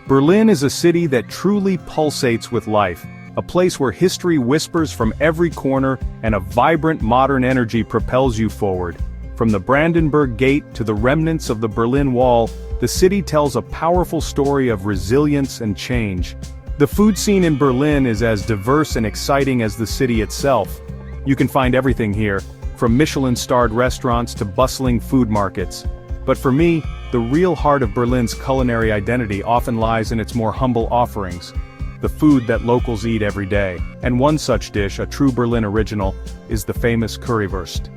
Berlin is a city that truly pulsates with life, a place where history whispers from every corner and a vibrant modern energy propels you forward. From the Brandenburg Gate to the remnants of the Berlin Wall, the city tells a powerful story of resilience and change. The food scene in Berlin is as diverse and exciting as the city itself. You can find everything here, from Michelin-starred restaurants to bustling food markets. But for me, the real heart of Berlin's culinary identity often lies in its more humble offerings. The food that locals eat every day. And one such dish, a true Berlin original, is the famous Currywurst.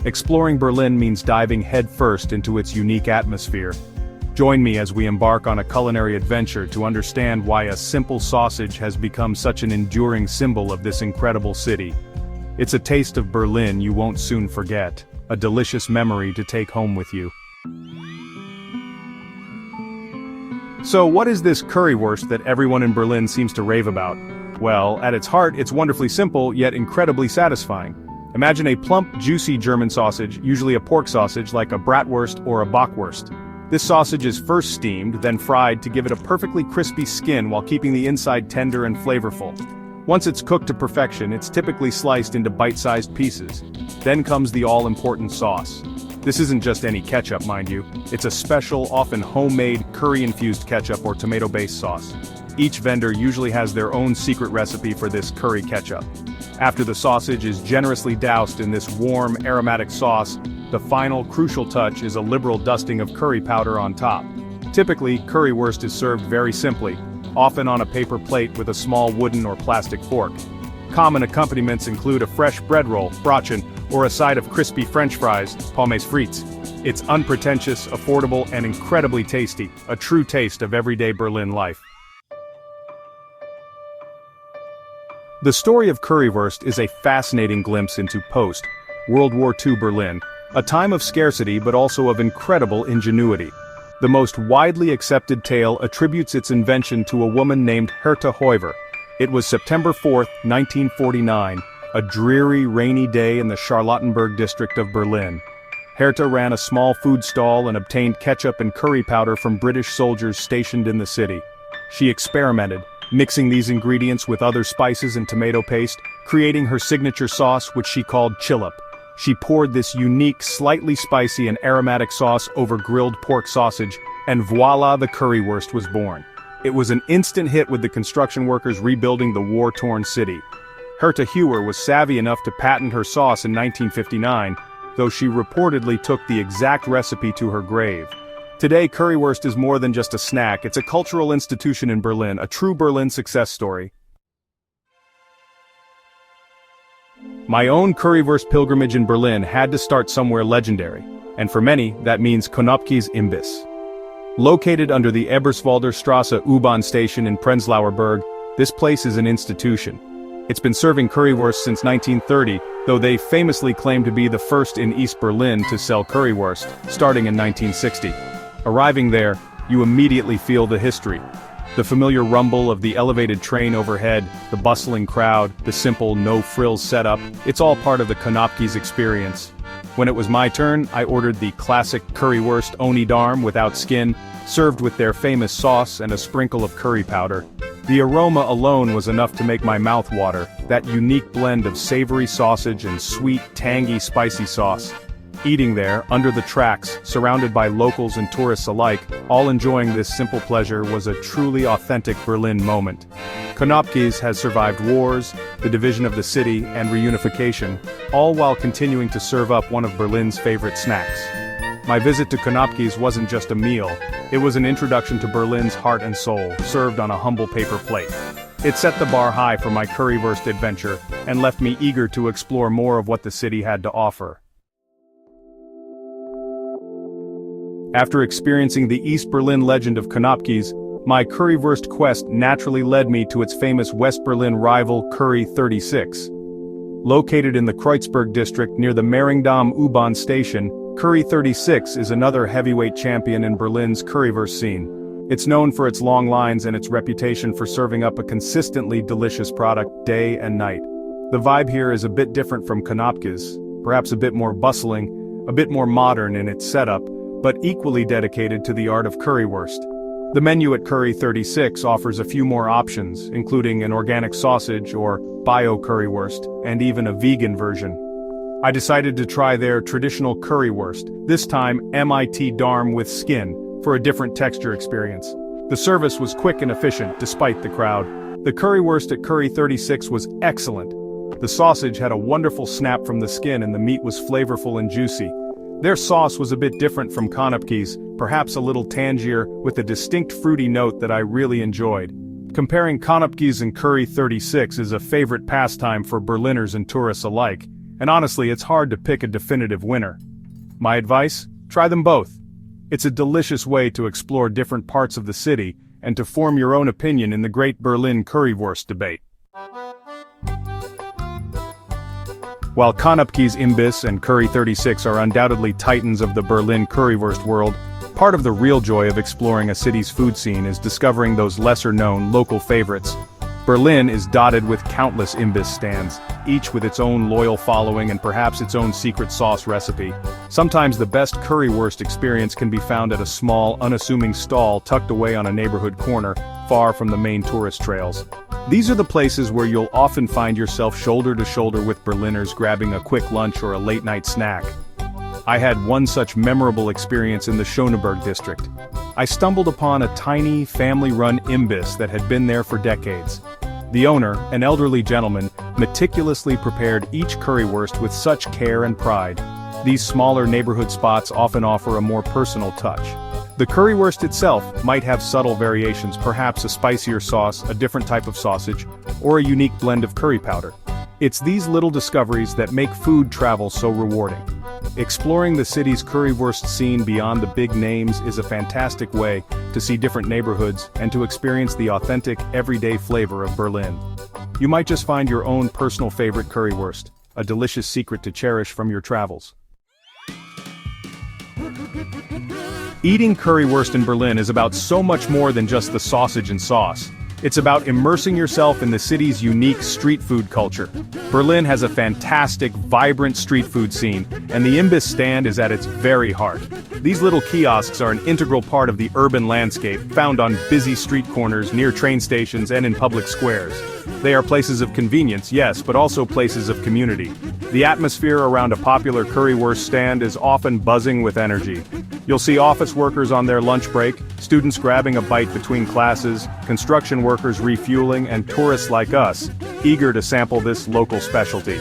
Exploring Berlin means diving headfirst into its unique atmosphere. Join me as we embark on a culinary adventure to understand why a simple sausage has become such an enduring symbol of this incredible city. It's a taste of Berlin you won't soon forget, a delicious memory to take home with you. So what is this currywurst that everyone in Berlin seems to rave about? Well, at its heart, it's wonderfully simple, yet incredibly satisfying. Imagine a plump, juicy German sausage, usually a pork sausage like a bratwurst or a bockwurst. This sausage is first steamed, then fried to give it a perfectly crispy skin while keeping the inside tender and flavorful. Once it's cooked to perfection, it's typically sliced into bite-sized pieces. Then comes the all-important sauce. This isn't just any ketchup, mind you. It's a special, often homemade, curry-infused ketchup or tomato-based sauce. Each vendor usually has their own secret recipe for this curry ketchup. After the sausage is generously doused in this warm, aromatic sauce, the final, crucial touch is a liberal dusting of curry powder on top. Typically, currywurst is served very simply, often on a paper plate with a small wooden or plastic fork. Common accompaniments include a fresh bread roll, Brötchen, or a side of crispy French fries, Pommes frites. It's unpretentious, affordable, and incredibly tasty, a true taste of everyday Berlin life. The story of Currywurst is a fascinating glimpse into post-World War II Berlin, a time of scarcity but also of incredible ingenuity. The most widely accepted tale attributes its invention to a woman named Herta Heuver. It was September 4, 1949, a dreary, rainy day in the Charlottenburg district of Berlin. Herta ran a small food stall and obtained ketchup and curry powder from British soldiers stationed in the city. She experimented, mixing these ingredients with other spices and tomato paste, creating her signature sauce, which she called Chillip. She poured this unique, slightly spicy and aromatic sauce over grilled pork sausage, and voila, the currywurst was born. It was an instant hit with the construction workers rebuilding the war-torn city. Herta Heuver was savvy enough to patent her sauce in 1959, though she reportedly took the exact recipe to her grave. Today, currywurst is more than just a snack, it's a cultural institution in Berlin, a true Berlin success story. My own currywurst pilgrimage in Berlin had to start somewhere legendary, and for many, that means Konopke's Imbiss. Located under the Eberswalder Straße U-Bahn station in Prenzlauer Berg, this place is an institution. It's been serving currywurst since 1930, though they famously claim to be the first in East Berlin to sell currywurst, starting in 1960. Arriving there, you immediately feel the history. The familiar rumble of the elevated train overhead, the bustling crowd, the simple no-frills setup, it's all part of the Konopke's experience. When it was my turn, I ordered the classic currywurst Oni Darm without skin, served with their famous sauce and a sprinkle of curry powder. The aroma alone was enough to make my mouth water, that unique blend of savory sausage and sweet, tangy, spicy sauce. Eating there, under the tracks, surrounded by locals and tourists alike, all enjoying this simple pleasure was a truly authentic Berlin moment. Konopke's has survived wars, the division of the city, and reunification, all while continuing to serve up one of Berlin's favorite snacks. My visit to Konopke's wasn't just a meal, it was an introduction to Berlin's heart and soul, served on a humble paper plate. It set the bar high for my currywurst adventure, and left me eager to explore more of what the city had to offer. After experiencing the East Berlin legend of Konopke's, my currywurst quest naturally led me to its famous West Berlin rival Curry 36. Located in the Kreuzberg district near the Mehringdamm U-Bahn station, Curry 36 is another heavyweight champion in Berlin's currywurst scene. It's known for its long lines and its reputation for serving up a consistently delicious product day and night. The vibe here is a bit different from Konopke's, perhaps a bit more bustling, a bit more modern in its setup, but equally dedicated to the art of currywurst. The menu at Curry 36 offers a few more options, including an organic sausage or bio currywurst, and even a vegan version. I decided to try their traditional currywurst, this time MIT Dharm with skin, for a different texture experience. The service was quick and efficient, despite the crowd. The currywurst at Curry 36 was excellent. The sausage had a wonderful snap from the skin and the meat was flavorful and juicy. Their sauce was a bit different from Konopki's, perhaps a little tangier, with a distinct fruity note that I really enjoyed. Comparing Konopki's and Curry 36 is a favorite pastime for Berliners and tourists alike, and honestly it's hard to pick a definitive winner. My advice? Try them both. It's a delicious way to explore different parts of the city, and to form your own opinion in the great Berlin currywurst debate. While Konopki's Imbiss and Curry 36 are undoubtedly titans of the Berlin currywurst world, part of the real joy of exploring a city's food scene is discovering those lesser-known local favorites. Berlin is dotted with countless Imbiss stands, each with its own loyal following and perhaps its own secret sauce recipe. Sometimes the best currywurst experience can be found at a small, unassuming stall tucked away on a neighborhood corner, far from the main tourist trails. These are the places where you'll often find yourself shoulder to shoulder with Berliners grabbing a quick lunch or a late-night snack. I had one such memorable experience in the Schöneberg district. I stumbled upon a tiny, family-run Imbiss that had been there for decades. The owner, an elderly gentleman, meticulously prepared each currywurst with such care and pride. These smaller neighborhood spots often offer a more personal touch. The currywurst itself might have subtle variations, perhaps a spicier sauce, a different type of sausage, or a unique blend of curry powder. It's these little discoveries that make food travel so rewarding. Exploring the city's currywurst scene beyond the big names is a fantastic way to see different neighborhoods and to experience the authentic, everyday flavor of Berlin. You might just find your own personal favorite currywurst, a delicious secret to cherish from your travels. Eating currywurst in Berlin is about so much more than just the sausage and sauce. It's about immersing yourself in the city's unique street food culture. Berlin has a fantastic, vibrant street food scene, and the Imbiss stand is at its very heart. These little kiosks are an integral part of the urban landscape, found on busy street corners, near train stations, and in public squares. They are places of convenience, yes, but also places of community. The atmosphere around a popular currywurst stand is often buzzing with energy. You'll see office workers on their lunch break, students grabbing a bite between classes, construction workers refueling, and tourists like us, eager to sample this local specialty.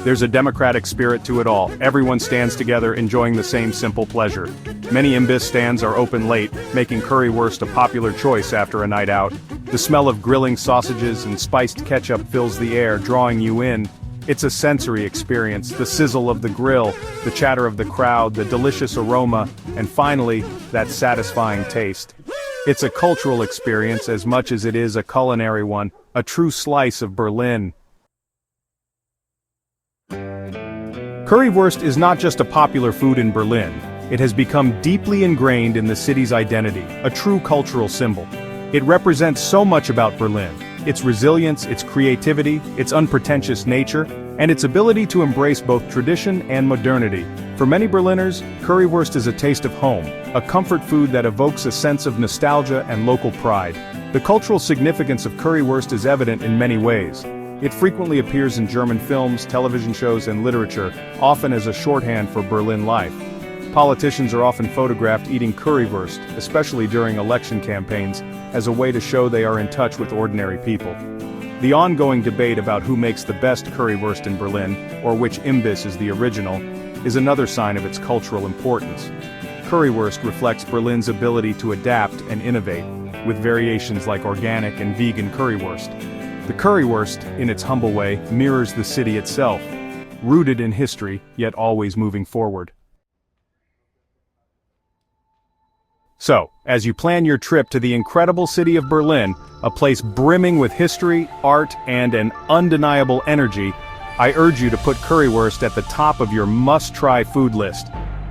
There's a democratic spirit to it all. Everyone stands together enjoying the same simple pleasure. Many Imbiss stands are open late, making currywurst a popular choice after a night out. The smell of grilling sausages and spiced ketchup fills the air, drawing you in. It's a sensory experience, the sizzle of the grill, the chatter of the crowd, the delicious aroma, and finally, that satisfying taste. It's a cultural experience as much as it is a culinary one, a true slice of Berlin. Currywurst is not just a popular food in Berlin, it has become deeply ingrained in the city's identity, a true cultural symbol. It represents so much about Berlin. Its resilience, its creativity, its unpretentious nature, and its ability to embrace both tradition and modernity. For many Berliners, currywurst is a taste of home, a comfort food that evokes a sense of nostalgia and local pride. The cultural significance of currywurst is evident in many ways. It frequently appears in German films, television shows, and literature, often as a shorthand for Berlin life. Politicians are often photographed eating currywurst, especially during election campaigns, as a way to show they are in touch with ordinary people. The ongoing debate about who makes the best currywurst in Berlin, or which Imbiss is the original, is another sign of its cultural importance. Currywurst reflects Berlin's ability to adapt and innovate, with variations like organic and vegan currywurst. The currywurst, in its humble way, mirrors the city itself, rooted in history, yet always moving forward. So, as you plan your trip to the incredible city of Berlin, a place brimming with history, art, and an undeniable energy, I urge you to put currywurst at the top of your must-try food list.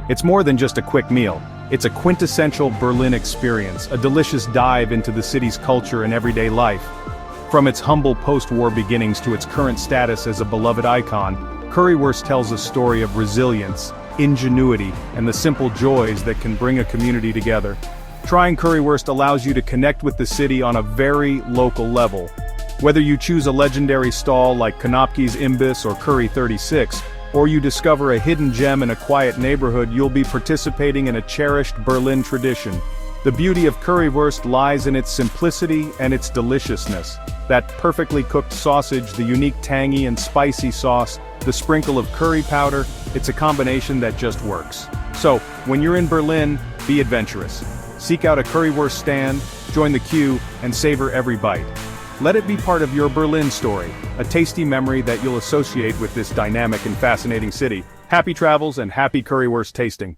It's more than just a quick meal. It's a quintessential Berlin experience, a delicious dive into the city's culture and everyday life. From its humble post-war beginnings to its current status as a beloved icon, currywurst tells a story of resilience, ingenuity, and the simple joys that can bring a community together. Trying currywurst allows you to connect with the city on a very local level. Whether you choose a legendary stall like Konopki's Imbiss or Curry 36, or you discover a hidden gem in a quiet neighborhood, you'll be participating in a cherished Berlin tradition. The beauty of currywurst lies in its simplicity and its deliciousness. That perfectly cooked sausage, the unique tangy and spicy sauce, the sprinkle of curry powder, it's a combination that just works. So, when you're in Berlin, be adventurous. Seek out a currywurst stand, join the queue, and savor every bite. Let it be part of your Berlin story, a tasty memory that you'll associate with this dynamic and fascinating city. Happy travels and happy currywurst tasting.